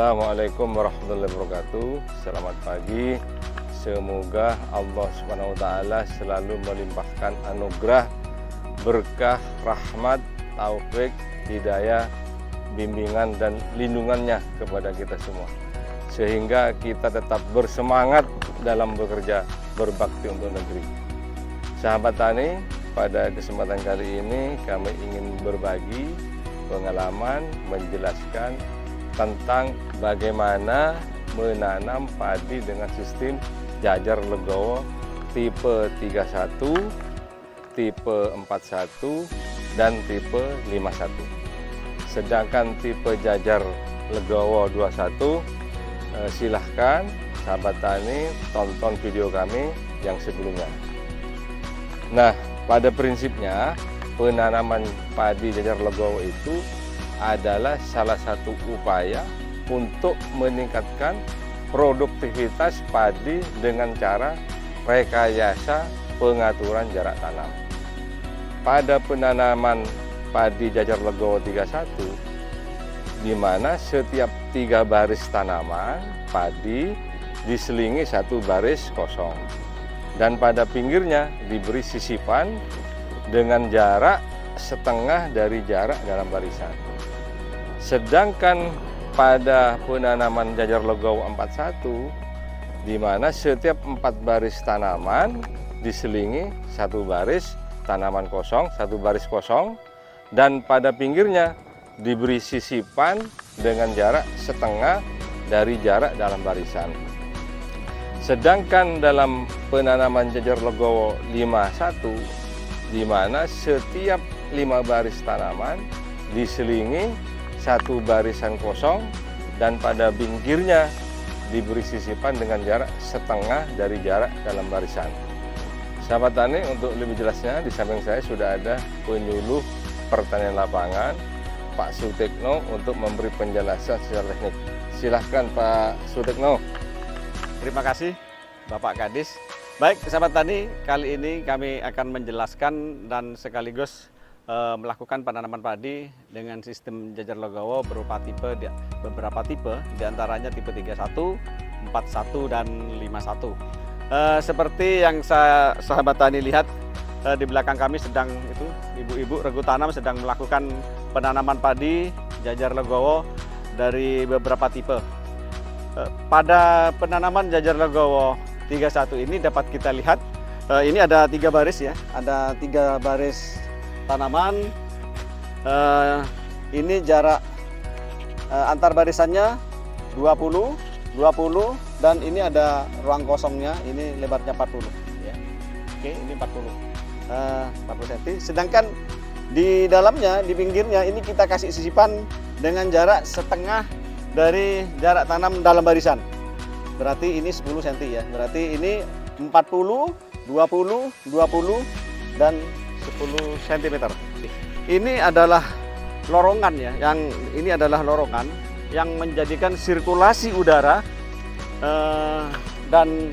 Assalamualaikum warahmatullahi wabarakatuh. Selamat pagi. Semoga Allah Subhanahu wa taala selalu melimpahkan anugerah, berkah, rahmat, taufik, hidayah, bimbingan dan lindungannya kepada kita semua. Sehingga kita tetap bersemangat dalam bekerja berbakti untuk negeri. Sahabat Tani, pada kesempatan kali ini kami ingin berbagi pengalaman, menjelaskan tentang bagaimana menanam padi dengan sistem jajar legowo tipe 31, tipe 41, dan tipe 51. Sedangkan tipe jajar legowo 21, silahkan sahabat tani tonton video kami yang sebelumnya. Nah, pada prinsipnya penanaman padi jajar legowo itu adalah salah satu upaya untuk meningkatkan produktivitas padi dengan cara rekayasa pengaturan jarak tanam. Pada penanaman padi jajar legowo 31, di mana setiap 3 baris tanaman padi diselingi 1 baris kosong, dan pada pinggirnya diberi sisipan dengan jarak setengah dari jarak dalam barisan. Sedangkan pada penanaman jajar legowo 41, di mana setiap 4 baris tanaman diselingi 1 baris tanaman kosong, 1 baris kosong, dan pada pinggirnya diberi sisipan dengan jarak setengah dari jarak dalam barisan. Sedangkan dalam penanaman jajar legowo 51, di mana setiap 5 baris tanaman diselingi 1 barisan kosong, dan pada pinggirnya diberi sisipan dengan jarak setengah dari jarak dalam barisan. Sahabat tani, untuk lebih jelasnya di samping saya sudah ada penyuluh pertanian lapangan Pak Sutekno untuk memberi penjelasan secara teknik. Silahkan Pak Sutekno. Terima kasih Bapak Kadis. Baik sahabat tani, kali ini kami akan menjelaskan dan sekaligus melakukan penanaman padi dengan sistem jajar legowo berupa beberapa tipe, diantaranya tipe 31, 41, dan 51. Seperti yang sahabat tani lihat di belakang kami sedang itu ibu-ibu regu tanam sedang melakukan penanaman padi jajar legowo dari beberapa tipe. Pada penanaman jajar legowo 31 ini dapat kita lihat ini ada 3 baris ya, ada 3 baris tanaman. Ini jarak antar barisannya 20, 20, dan ini ada ruang kosongnya, ini lebarnya 40 ya. Oke, ini 40 cm. Sedangkan di dalamnya, di pinggirnya ini kita kasih sisipan dengan jarak setengah dari jarak tanam dalam barisan. Berarti ini 10 cm ya. Berarti ini 40, 20, 20, dan 10 cm. Ini adalah lorongan ya, ini adalah lorongan yang menjadikan sirkulasi udara dan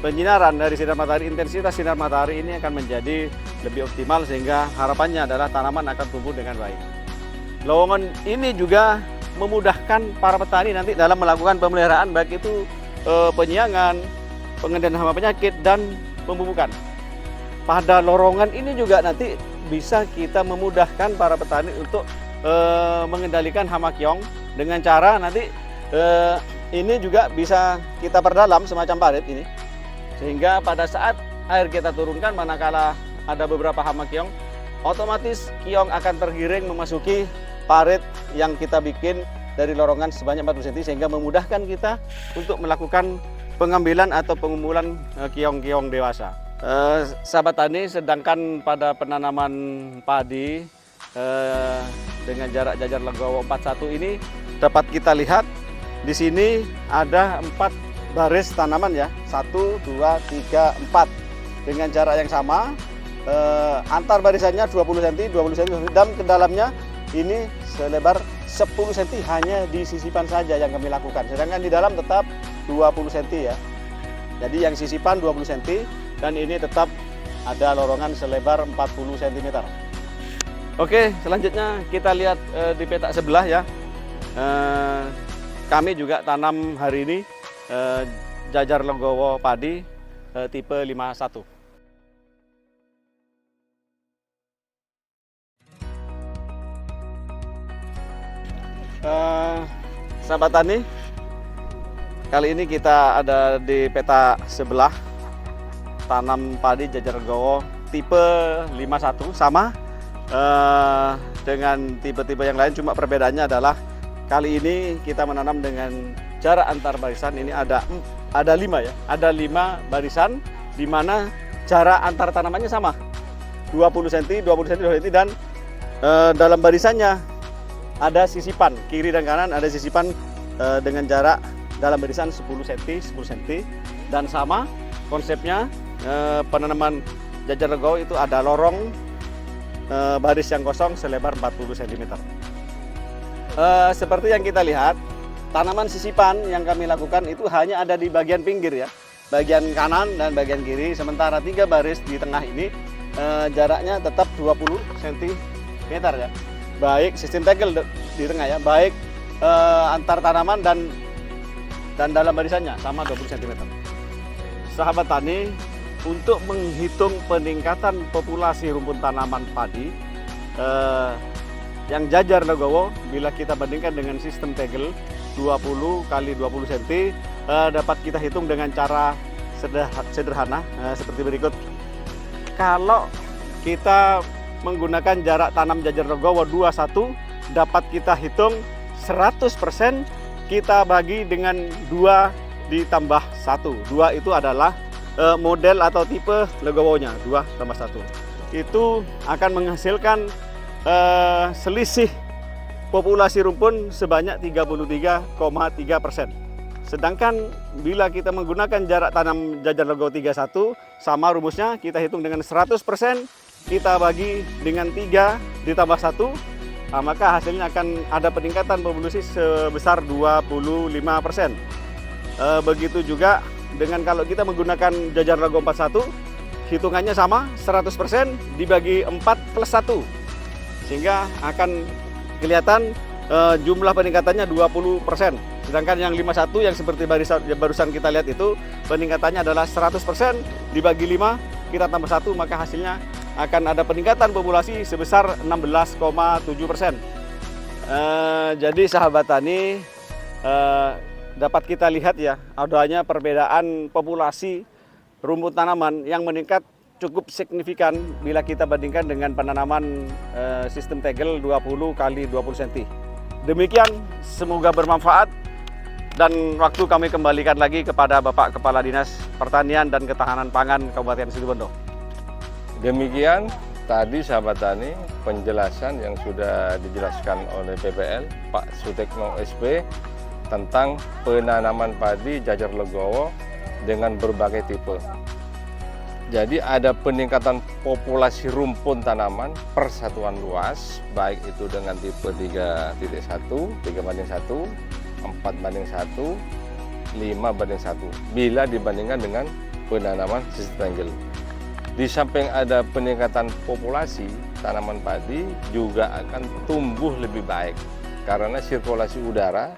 penyinaran dari sinar matahari, intensitas sinar matahari ini akan menjadi lebih optimal, sehingga harapannya adalah tanaman akan tumbuh dengan baik. Lowongan ini juga memudahkan para petani nanti dalam melakukan pemeliharaan, baik itu penyiangan, pengendalian hama penyakit, dan pemupukan. Pada lorongan ini juga nanti bisa kita memudahkan para petani untuk mengendalikan hama keong dengan cara nanti ini juga bisa kita perdalam semacam parit ini, sehingga pada saat air kita turunkan manakala ada beberapa hama keong, otomatis keong akan tergiring memasuki parit yang kita bikin dari lorongan sebanyak 40 cm, sehingga memudahkan kita untuk melakukan pengambilan atau pengumpulan keong-keong dewasa. Sahabat tani, sedangkan pada penanaman padi dengan jarak jajar legowo 41 ini dapat kita lihat di sini ada 4 baris tanaman ya, 1, 2, 3, 4 dengan jarak yang sama. Antar barisannya 20 cm, 20 cm, dan ke dalamnya ini selebar 10 cm hanya di sisipan saja yang kami lakukan. Sedangkan di dalam tetap 20 cm ya. Jadi yang sisipan 20 cm, dan ini tetap ada lorongan selebar 40 cm. Oke, selanjutnya kita lihat di petak sebelah ya. kami juga tanam hari ini jajar legowo padi tipe 51. Sahabat tani, kali ini kita ada di peta sebelah tanam padi jajar legowo tipe 51, sama dengan tipe-tipe yang lain, cuma perbedaannya adalah kali ini kita menanam dengan jarak antar barisan ini ada 5 ya, ada 5 barisan di mana jarak antar tanamannya sama 20 cm, 20 cm, 20 cm, dan dalam barisannya ada sisipan kiri dan kanan, ada sisipan dengan jarak dalam barisan 10 cm, 10 cm, dan sama konsepnya penanaman jajar legowo itu ada lorong baris yang kosong selebar 40 cm. Seperti yang kita lihat, tanaman sisipan yang kami lakukan itu hanya ada di bagian pinggir ya, bagian kanan dan bagian kiri, sementara 3 baris di tengah ini jaraknya tetap 20 cm ya, baik sistem tegel di tengah ya, baik antar tanaman dan dalam barisannya sama 20 cm. Sahabat tani, untuk menghitung peningkatan populasi rumpun tanaman padi yang jajar legowo, bila kita bandingkan dengan sistem tegel 20 kali 20 cm, dapat kita hitung dengan cara sederhana seperti berikut. Kalau kita menggunakan jarak tanam jajar legowo 21, dapat kita hitung 100% kita bagi dengan 2 ditambah 1. 2 itu adalah model atau tipe legowonya, 2 tambah 1. Itu akan menghasilkan selisih populasi rumpun sebanyak 33,3%. Sedangkan bila kita menggunakan jarak tanam jajar legowo 31, sama rumusnya kita hitung dengan 100%, kita bagi dengan 3 ditambah 1, maka hasilnya akan ada peningkatan populasi sebesar 25%. Begitu juga dengan kalau kita menggunakan jajar legowo 41, hitungannya sama, 100% dibagi 4 plus 1, sehingga akan kelihatan jumlah peningkatannya 20%. Sedangkan yang 51 yang seperti barusan kita lihat itu, peningkatannya adalah 100% dibagi 5, kita tambah 1, maka hasilnya akan ada peningkatan populasi sebesar 16,7%. Jadi sahabat tani, dapat kita lihat ya, adanya perbedaan populasi rumput tanaman yang meningkat cukup signifikan bila kita bandingkan dengan penanaman sistem tegel 20 kali 20 cm. Demikian, semoga bermanfaat, dan waktu kami kembalikan lagi kepada Bapak Kepala Dinas Pertanian dan Ketahanan Pangan Kabupaten Situbondo. Demikian tadi sahabat tani penjelasan yang sudah dijelaskan oleh PPL Pak Sutekno SP tentang penanaman padi jajar legowo dengan berbagai tipe. Jadi ada peningkatan populasi rumpun tanaman per satuan luas, baik itu dengan tipe 3.1, 3:1, 4:1, 5:1, bila dibandingkan dengan penanaman sistem tegel. Di samping ada peningkatan populasi, tanaman padi juga akan tumbuh lebih baik karena sirkulasi udara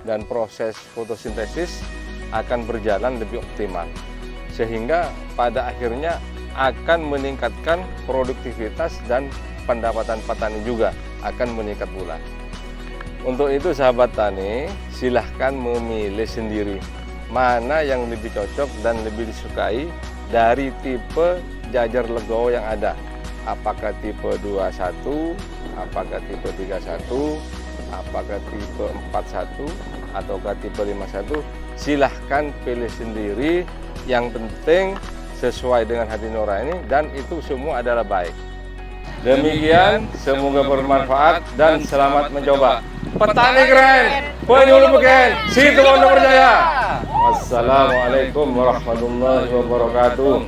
dan proses fotosintesis akan berjalan lebih optimal, sehingga pada akhirnya akan meningkatkan produktivitas dan pendapatan petani juga akan meningkat pula. Untuk itu sahabat tani, silahkan memilih sendiri mana yang lebih cocok dan lebih disukai dari tipe jajar legowo yang ada. Apakah tipe 21, apakah tipe 31, apakah tipe 41, ataukah tipe 51, silahkan pilih sendiri. Yang penting sesuai dengan hati nurani dan itu semua adalah baik. Demikian, semoga bermanfaat dan selamat mencoba. Petani keren, penyuluh beken, Situbondo berjaya. Wassalamualaikum warahmatullahi wabarakatuh.